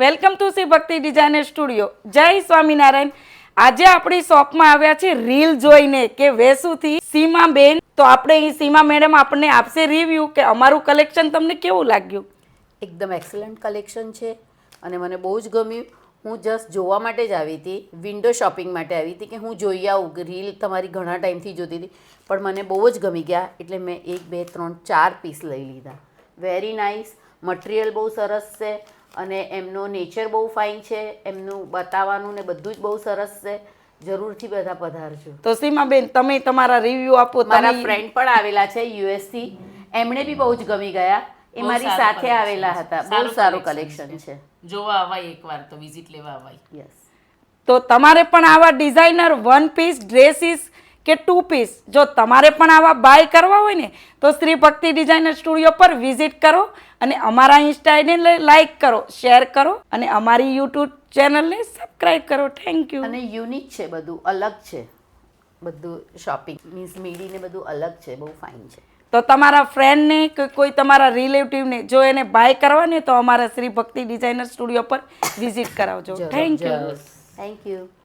Welcome to Shri ભક્તિ designer studio. જય સ્વામિનારાયણ. આજે આપણી શોપમાં આવ્યા છે રીલ જોઈને કે વેસુથી સીમાબેન. તો આપણે એ સીમા મેડમ આપણને આપશે રિવ્યુ કે અમારું કલેક્શન તમને કેવું લાગ્યું. એકદમ એક્સલન્ટ કલેક્શન છે અને મને બહુ જ ગમ્યું. હું જસ્ટ જોવા માટે જ આવી હતી, વિન્ડો શોપિંગ માટે આવી હતી કે હું જોઈ આવું. રીલ તમારી ઘણા ટાઈમથી જોતી હતી પણ મને બહુ જ ગમી ગયા એટલે મેં 1 2 3 4 પીસ લઈ લીધા. વેરી નાઇસ, મટીરિયલ બહુ સરસ છે અને એમનો નેચર બહુ ફાઇન છે, એમનું બતાવવાનું ને બધું જ બહુ સરસ છે. જરૂરથી બધા પધારજો. તો સીમાબેન તમે તમારા રિવ્યુ આપો. મારા ફ્રેન્ડ પણ આવેલા છે યુએસથી, એમણે બી બહુ જ ગમી ગયા. એ મારી સાથે આવેલા હતા. બહુ સારું કલેક્શન છે. જોવા આવાય એકવાર તો વિઝિટ લેવા આવાય. યસ. તો તમારે પણ આવા ડિઝાઇનર 1 પીસ ડ્રેસીસ કે 2 પીસ જો તમારે પણ આવા બાય કરવા હોય ને તો શ્રી ભક્તિ ડિઝાઇનર સ્ટુડિયો પર વિઝિટ કરો અને અમારા ઇન્સ્ટાને લાઈક કરો, શેર કરો અને અમારી યુટ્યુબ ચેનલને સબસ્ક્રાઈબ કરો. Thank you. અને યુનિક છે, બધું અલગ છે. બધું શોપિંગ મીન્સ મીડીને બધું અલગ છે, બહુ ફાઇન છે. તો તમારા ફ્રેન્ડને કે કોઈ તમારા રિલેટિવને જો એને બાય કરવા ને તો અમારા શ્રી ભક્તિ ડિઝાઇનર સ્ટુડિયો પર વિઝિટ કરાવજો. Thank you. Thank you.